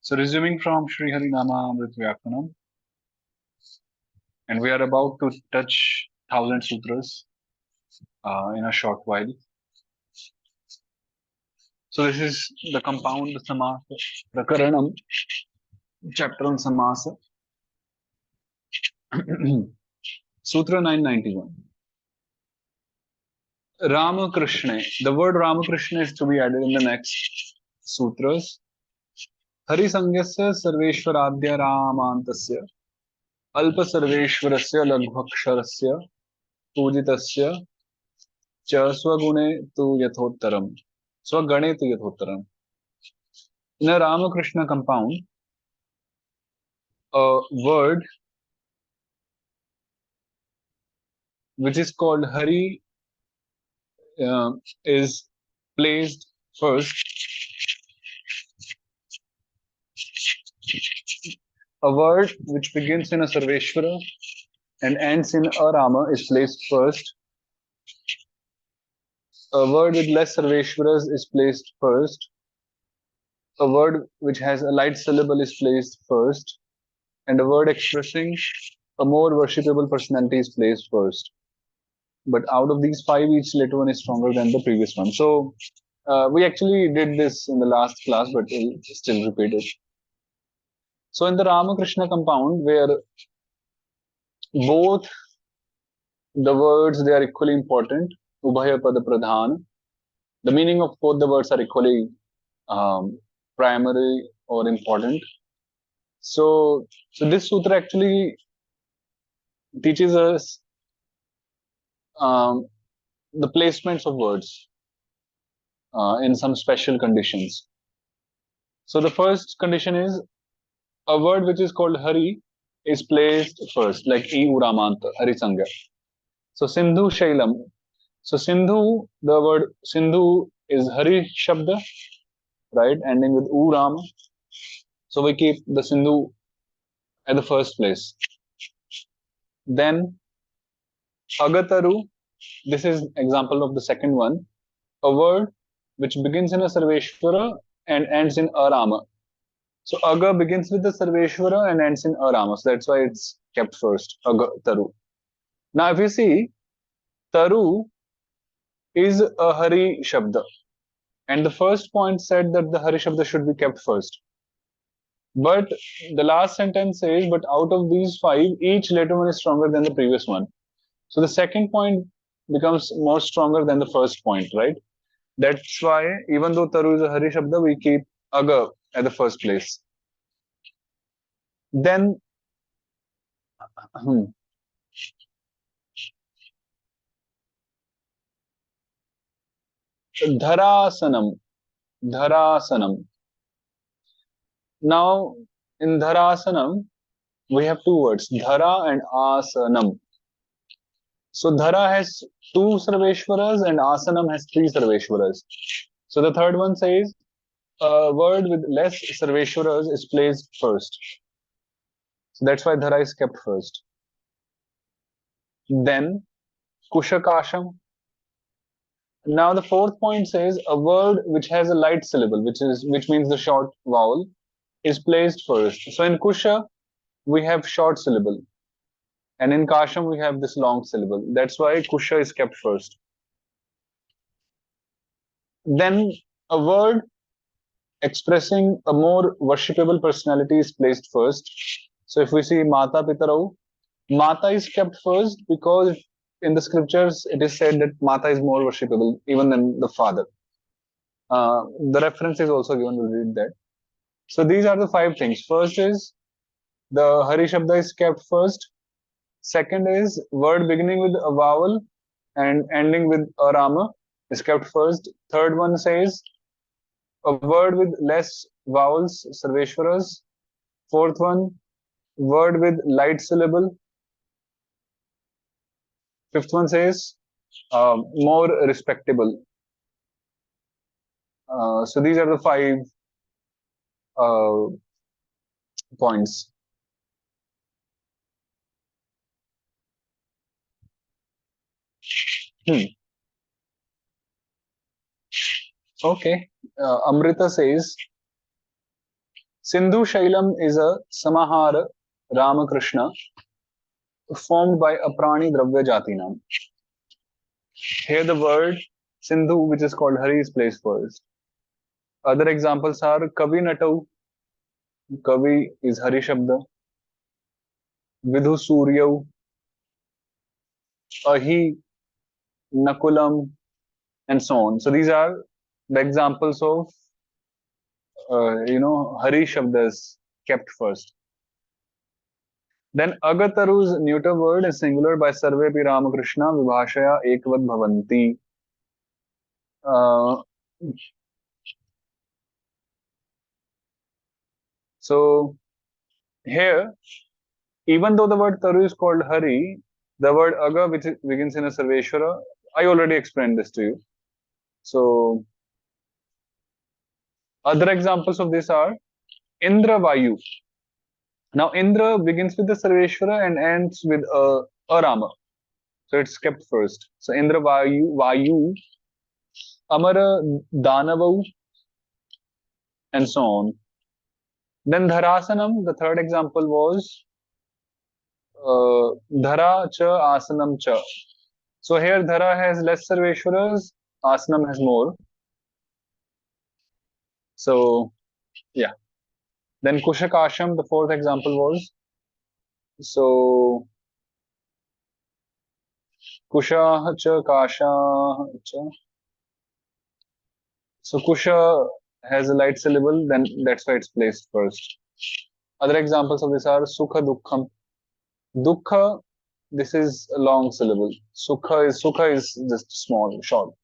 So resuming from Sri Harinama Amrit Vyakranam, and we are about to touch 1000 sutras in a short while. So this is the compound Samasa, prakaranam, chapter on Samasa, Sutra 991. Ramakrishna. The word Ramakrishna is to be added in the next sutras. Harisangyasya sarveshwaradya ramantasya अल्प सर्वेश्वरस्य लघ्वक्षरस्य पूजितस्य च स्वगुणे तु यथोत्तरम स्वगणे तु यथोत्तरम. In a Ramakrishna compound, a word which is called Hari is placed first. A word which begins in a Sarveshwara and ends in a Rama is placed first. A word with less Sarveshwaras is placed first. A word which has a light syllable is placed first. And a word expressing a more worshipable personality is placed first. But out of these five, each later one is stronger than the previous one. So we actually did this in the last class, but we'll still repeat it. So in the Ramakrishna compound, where both the words they are equally important, Ubhaya Pada Pradhan, the meaning of both the words are equally primary or important. So this sutra actually teaches us the placements of words in some special conditions. So the first condition is a word which is called Hari is placed first, like E Uramanta, Hari Sangha. So Sindhu Shailam. So Sindhu, the word Sindhu is Hari Shabda, right, ending with Urama. So we keep the Sindhu at the first place. Then Agataru, this is example of the second one, a word which begins in a Sarveshwara and ends in Arama. So Aga begins with the Sarveshwara and ends in Arama. So that's why it's kept first, Agataru. Now if you see, Taru is a Hari Shabda. And the first point said that the Hari Shabda should be kept first. But the last sentence says, but out of these five, each later one is stronger than the previous one. So the second point becomes more stronger than the first point, right? That's why even though Taru is a Hari Shabda, we keep Aga at the first place. Then Dharasanam. Dharasanam. Now, in Dharasanam, we have two words, Dhara and Asanam. So Dhara has two Sarveshwaras and Asanam has three Sarveshwaras. So the third one says, a word with less Sarveshwaras is placed first. So that's why Dhara is kept first. Then Kushakasham. Now the fourth point says a word which has a light syllable, which means the short vowel, is placed first. So in Kusha, we have short syllable. And in Kasham, we have this long syllable. That's why Kusha is kept first. Then a word expressing a more worshipable personality is placed first. So if we see Mata Pitarau, Mata is kept first because in the scriptures it is said that Mata is more worshipable even than the father. The reference is also given, we'll read that. So these are the five things. First is the Hari Shabda is kept first. Second is word beginning with a vowel and ending with a Rama is kept first. Third one says a word with less vowels, Sarveshwaras. Fourth one, word with light syllable. Fifth one says more respectable. So these are the five points. Okay. Amrita says, Sindhu Shailam is a samahara Ramakrishna formed by Aprani Dravya Jatinam. Here the word Sindhu, which is called Hari, is placed first. Other examples are Kavi Natau, Kavi is Hari Shabda, Vidhu Suryau, Ahi, Nakulam, and so on. So these are the examples of Hari Shabdas kept first. Then Agataru's neuter word is singular by Sarve Pi Ramakrishna Vibhashaya Ekvad Bhavanti. Uh, so here, even though the word Taru is called Hari, the word Aga, which begins in a Sarveshwara, I already explained this to you. So other examples of this are Indra Vayu. Now Indra begins with the Sarveshwara and ends with a Rama. So it's kept first. So Indra Vayu, Amara Danavau, and so on. Then Dharasanam, the third example was Dhara Cha Asanam Cha. So here Dhara has less Sarveshwaras, Asanam has more. So yeah. Then Kushakasham, the fourth example was, so Kusha Cha Kasha Cha. So Kusha has a light syllable, then that's why it's placed first. Other examples of this are Sukha Dukkham. Dukkha, this is a long syllable. Sukha is just small, short.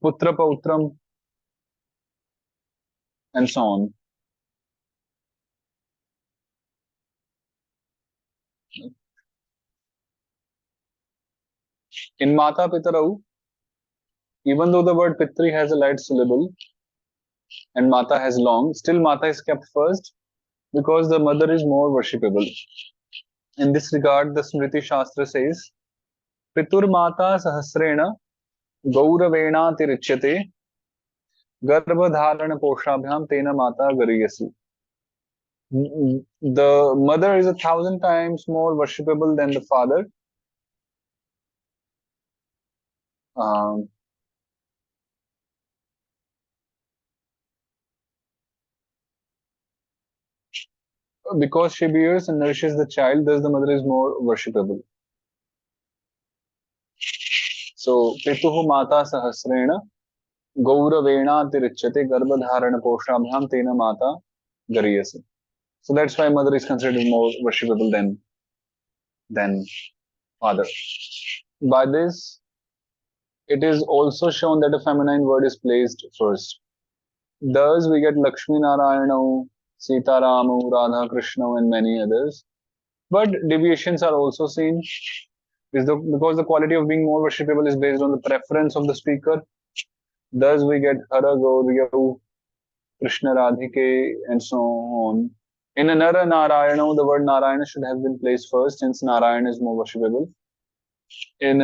Putra Pautram, and so on. In Mata Pitarau, even though the word Pitri has a light syllable and Mata has long, still Mata is kept first because the mother is more worshipable. In this regard, the Smriti Shastra says, Pitur Mata Sahasrena Gauravena Tirichyate Garbhadharana Poshabhyam Tena Mata Gariyasi. The mother is 1,000 times more worshipable than the father. Um, because she bears and nourishes the child, thus the mother is more worshipable. So, Pituhu Mata Sahasrena Gauravena Tirichyate Garbhadharana Poshabhyam Tena Mata Gariyasi. So that's why mother is considered more worshipable than father. By this, it is also shown that a feminine word is placed first. Thus, we get Lakshmi Narayana, Sita Rama, Radha Krishna, and many others. But deviations are also seen because the quality of being more worshipable is based on the preference of the speaker. Thus, we get Hara Gaurya, Krishna Radhike, and so on. In another Narayana, the word Narayana should have been placed first since Narayana is more worshipable. In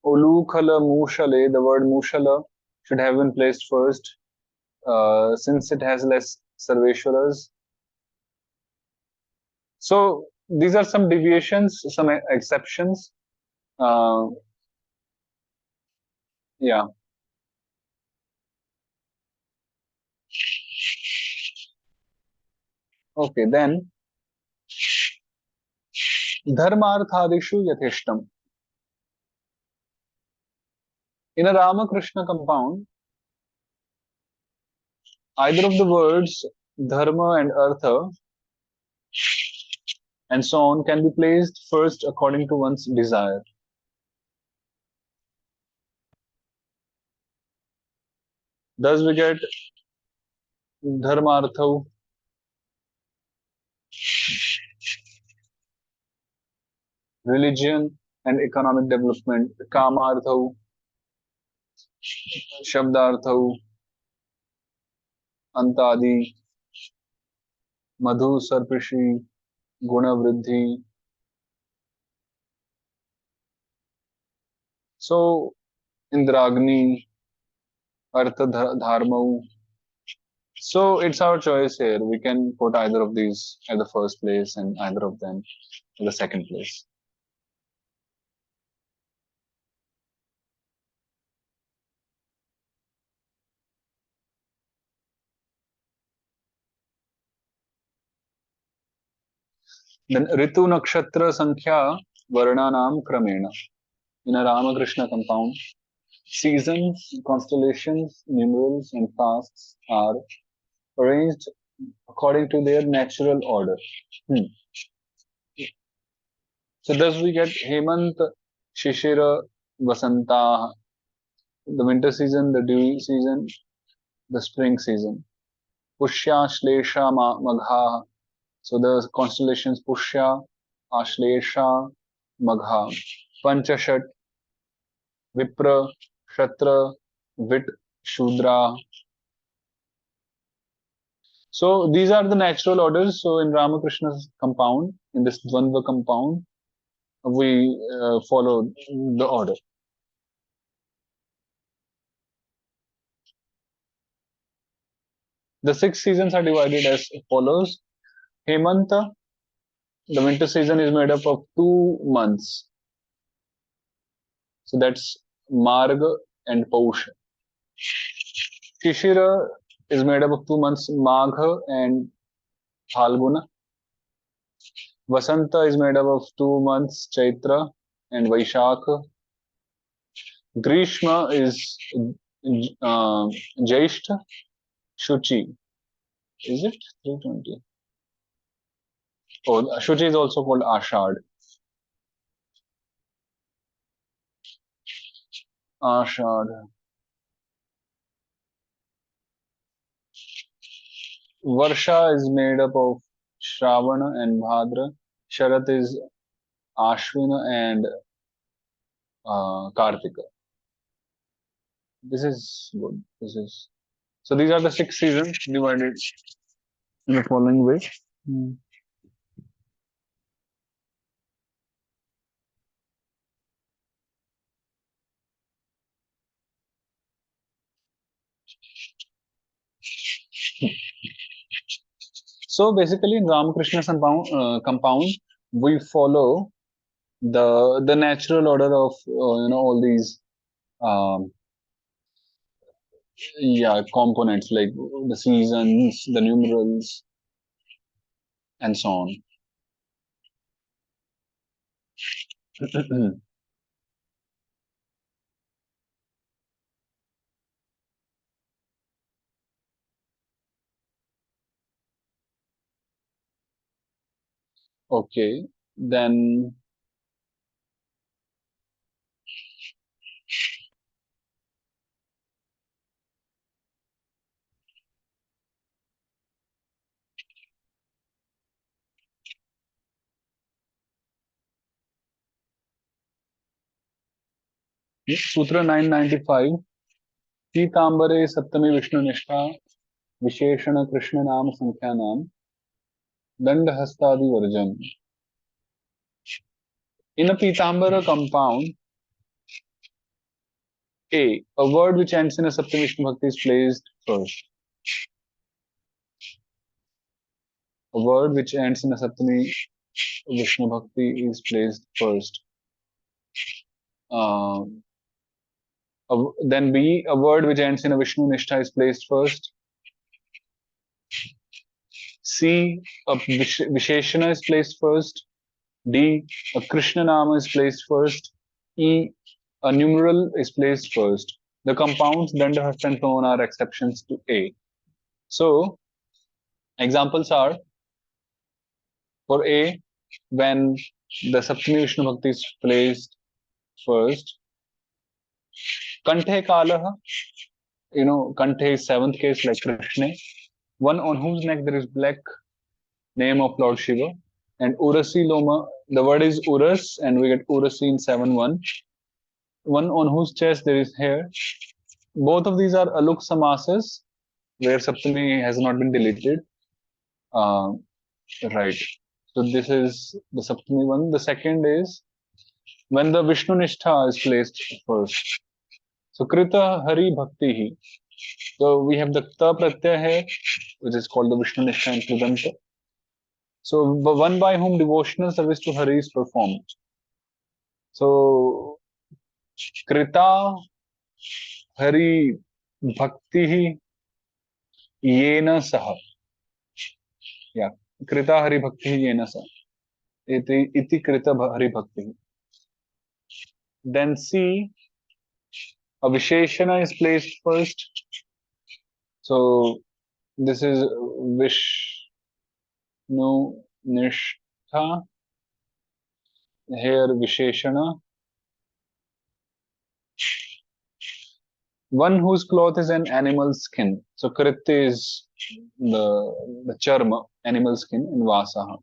Ulukhala Mushale, the word Mushala should have been placed first since it has less Sarveshwaras. So these are some deviations, some exceptions. Yeah. Okay, then Dharmarthadishu Yatheshtam. In a Ramakrishna compound, either of the words Dharma and Artha and so on can be placed first according to one's desire. Thus we get Dharmartha, religion and economic development, Kamartha, Shabdartha, Antadi, Madhu Sarpishi, Guna Vriddhi. So Indragni, Artha Dharma, So it's our choice here. We can put either of these at the first place and either of them at the second place. Then Ritu Nakshatra Sankhya Varnanam Kramena. In a Ramakrishna compound, seasons, constellations, numerals, and fasts are arranged according to their natural order. Hmm. So thus we get Hemant, Shishira, Vasanta, the winter season, the dewy season, the spring season. Pushya, Shlesha, Magha. So the constellations Pushya, Ashlesha, Magha. Panchashat, Vipra, Shatra, Vit, Shudra. So these are the natural orders. So in Ramakrishna's compound, in this Dvandva compound, we follow the order. The six seasons are divided as follows. Hemanta, the winter season is made up of 2 months. So that's Marga and Pausha. Shishira is made up of 2 months, Magha and Phalguna. Vasanta is made up of 2 months, Chaitra and Vaishakha. Grishma is uh, Jyeshtha, Shuchi. Is it 320? Oh, Shuchi is also called Ashad. Ashad. Varsha is made up of Shravana and Bhadra. Sharat is Ashwina and Kartika. This is good. This is so. These are the six seasons divided in the following way. Hmm. So basically, in Ramakrishna compound, we follow the natural order of all these um, components like the seasons, the numerals, and so on. Okay, then Sutra 995 Pitambare Saptami Vishnu Nishtha Visheshana Krishna Nam Sankhya Nam Dandhastadi Varjan. In a Pitambara compound, a word which ends in a Saptami Vishnu Bhakti is placed first. A word which ends in a Saptami Vishnu Bhakti is placed first. Uh, then B, a word which ends in a Vishnu Nishtha is placed first. C, a Visheshana is placed first. D, a Krishna Nama is placed first. E, a numeral is placed first. The compounds Danda, Hasta, and Tone are exceptions to A. So, examples are for A, when the Saptami Vishnu Bhakti is placed first. Kanthe Kalaha, Kanthe is seventh case like Krishna. One on whose neck there is black, name of Lord Shiva. And Urasi Loma, the word is Uras, and we get Urasi in 7-1. One on whose chest there is hair. Both of these are Aluk Samasas, where Saptami has not been deleted. Right. So this is the Saptami one. The second is when the Vishnu Nishtha is placed first. So Krita Hari Bhakti. So we have the ta pratyaya here, which is called the Vishnu Nishtha and Krudanta. So the one by whom devotional service to Hari is performed. So Krita Hari Bhakti Yena Saha. Yeah. Krita Hari Bhakti Yena Saha. Iti Krita Hari Bhakti. Then C, a Visheshana is placed first. So this is Vishnu Nishtha. Here Visheshana. One whose cloth is an animal skin. So Krit is the charma, animal skin, in Vasaha.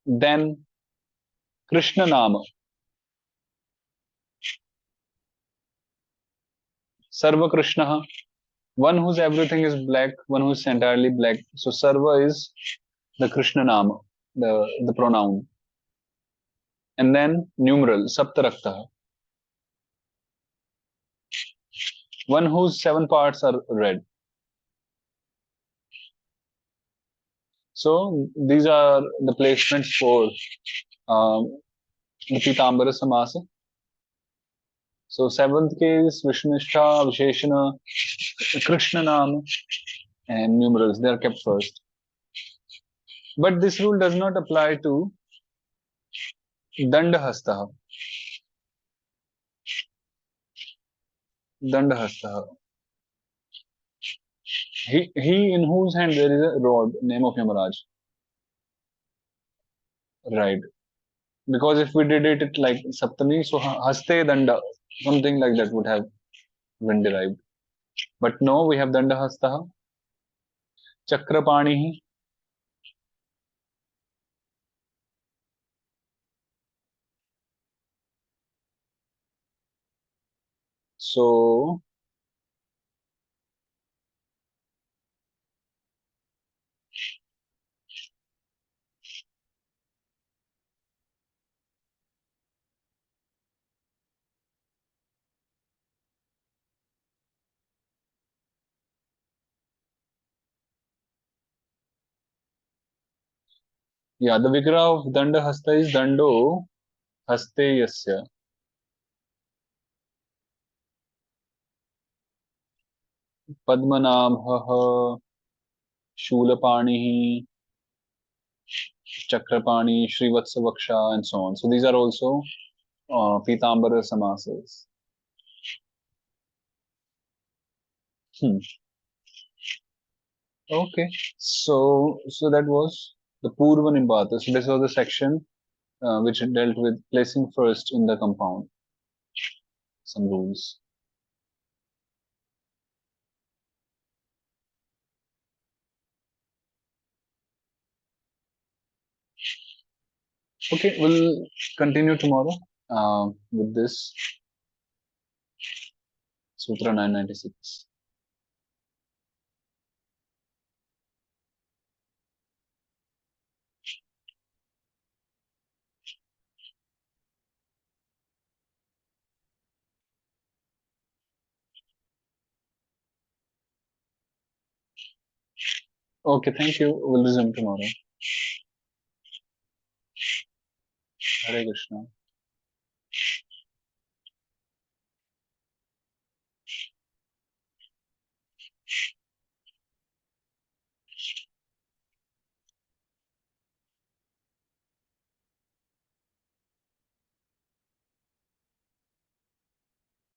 Then Krishna Nama. Sarva Krishna. One whose everything is black, one who's entirely black. So Sarva is the Krishna Nama, the pronoun. And then numeral, Saptarakta. One whose seven parts are red. So these are the placements for the Pitambara Samasa. So seventh case, Vishnishta, Visheshana, Krishna Nama, and numerals. They are kept first. But this rule does not apply to Dandahastha. Dandahastha. He in whose hand there is a rod, name of Yamaraj. Right. Because if we did it like Saptami, so Haste Danda, something like that would have been derived. But no, we have Dandahastha, Chakrapani. So, yeah, the Vigraha of Dandahasta is Dando Haste Yasya. Padmanam Haha Shulapani, Chakrapani, Srivatsavaksha, and so on. So these are also Pitambara Samasas. Hmm. Okay. So that was the Purva Nimbata. So this was the section which dealt with placing first in the compound some rules. Okay, we'll continue tomorrow with this Sutra 996. Okay, thank you. We'll resume tomorrow. Hare Krishna.